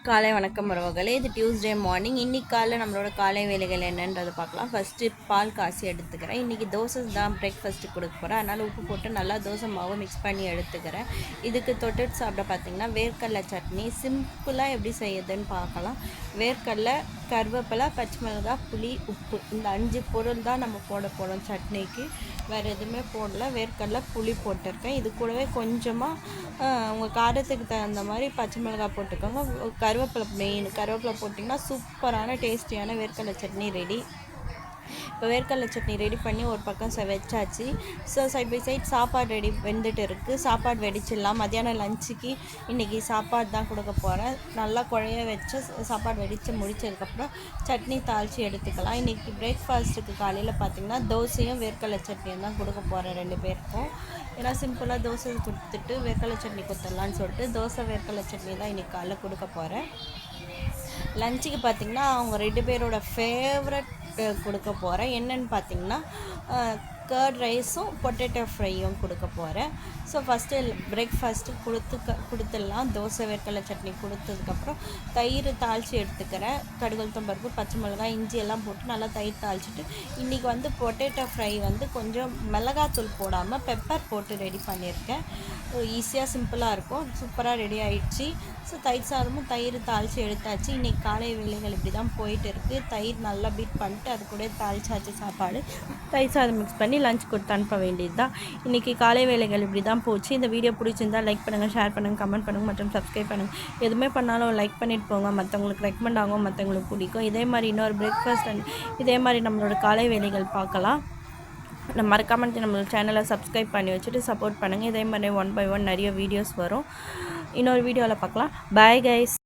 காலை வணக்கம் உறவுகளே. இது டியூஸ்டே மார்னிங். இன்றைக்கி காலையில் நம்மளோட காலை வேலைகள் என்னன்றதை பார்க்கலாம். ஃபஸ்ட்டு பால் காசி எடுத்துக்கிறேன். இன்றைக்கி தோசை தான் பிரேக்ஃபாஸ்ட்டு கொடுக்க போகிறேன். அதனால் உப்பு போட்டு நல்லா தோசை மாவு மிக்ஸ் பண்ணி எடுத்துக்கிறேன். இதுக்கு தொட்டுட்டு சாப்பிட பார்த்திங்கன்னா வேர்க்கடலை சட்னி சிம்பிளாக எப்படி செய்யுதுன்னு பார்க்கலாம். வேர்க்கடலை, கருவேப்பிலை, பச்சை மிளகாய், புளி, உப்பு, இந்த 5 பொருள் தான் நம்ம போட போகிறோம் சட்னிக்கு. வேறு எதுவுமே போடல. வேர்க்கடலை, புளி போட்டிருக்கேன். இது கூடவே கொஞ்சமாக உங்கள் காரத்துக்கு தகுந்த மாதிரி பச்சை மிளகாய் போட்டுக்கோங்க. கருவேப்பிலை மெயின். கருவேப்பிலை போட்டிங்கன்னா சூப்பரான டேஸ்டியான வேர்க்கடலை சட்னி ரெடி. இப்போ வேர்க்கடலை சட்னி ரெடி பண்ணி ஒரு பக்கம் வச்சாச்சு. ஸோ சைட் பை சைட் சாப்பாடு ரெடி வெந்துட்டு இருக்குது. சாப்பாடு வெடிச்சிடலாம். மத்தியானம் லஞ்சுக்கு இன்றைக்கி சாப்பாடு தான் கொடுக்க போகிறேன். நல்லா குழைய வச்சு சாப்பாடு வெடித்து முடிச்சதுக்கப்புறம் சட்னி தாளித்து எடுத்துக்கலாம். இன்றைக்கி பிரேக்ஃபாஸ்ட்டுக்கு காலையில் பார்த்திங்கன்னா தோசையும் வேர்க்கடலை சட்னியும் தான் கொடுக்க போகிறேன் 2 பேருக்கும். ஏன்னா சிம்பிளாக தோசை கொடுத்துட்டு வேர்க்கடலை சட்னி கொடுத்துடலான்னு சொல்லிட்டு தோசை வேர்க்கடலை சட்னி தான் இன்றைக்கி காலைல கொடுக்க போகிறேன். லஞ்சுக்கு பார்த்திங்கன்னா அவங்க 2 பேரோட ஃபேவரட் கொடுக்க போகிறேன். என்னென்னு பார்த்திங்கன்னா கர்ட் ரைஸும் பொட்டேட்டோ ஃப்ரையும் கொடுக்க போகிறேன். ஸோ ஃபஸ்ட்டு பிரேக்ஃபாஸ்ட்டு கொடுத்துடலாம். தோசை வேர்க்கடலை சட்னி கொடுத்ததுக்கப்புறம் தயிர் தாளித்து எடுத்துக்கிறேன். கடுகு, உளுத்தம் பருப்பு, பச்சை மிளகாய், இஞ்சி எல்லாம் போட்டு நல்லா தயிர் தாளிச்சிட்டு இன்றைக்கி பொட்டேட்டோ ஃப்ரை கொஞ்சம் மிளகாத்தூள் போடாமல் பெப்பர் போட்டு ரெடி பண்ணியிருக்கேன். ஈஸியாக சிம்பிளாக இருக்கும். சூப்பராக ரெடி ஆகிடுச்சு. ஸோ தயிர் சாதமும் தயிர் தாளித்து எடுத்தாச்சு. இன்றைக்கி காலை வேலைகள் இப்படி தான் போயிட்டு இருக்குது. தயிர் நல்லா பீட் பண்ணிட்டு அது கூட தாளிச்சாச்சு சாப்பாடு. தயிர் சாதம் மிக்ஸ் பண்ணி லஞ்ச் கொடுத்து அனுப்ப வேண்டியது தான். இன்றைக்கி காலை வேலைகள் இப்படி தான் போச்சு. இந்த வீடியோ பிடிச்சிருந்தால் லைக் பண்ணுங்கள், ஷேர் பண்ணுங்கள், கமெண்ட் பண்ணுங்கள் மற்றும் சப்ஸ்கிரைப் பண்ணுங்கள். எதுவுமே பண்ணாலும் லைக் பண்ணிட்டு போங்க. மற்றவங்களுக்கு ரெக்கமெண்ட் ஆகும், மற்றவங்களுக்கு பிடிக்கும். இதே மாதிரி இன்னொரு பிரேக்ஃபாஸ்ட் அண்ட் இதே மாதிரி நம்மளோட காலை வேலைகள் பார்க்கலாம். நம்ம மறக்காமல் நம்மளோட சேனலை சப்ஸ்கிரைப் பண்ணி வச்சுட்டு சப்போர்ட் பண்ணுங்கள். இதே மாதிரி 1 by 1 நிறைய வீடியோஸ் வரும். இன்னொரு வீடியோவில் பார்க்கலாம். Bye guys.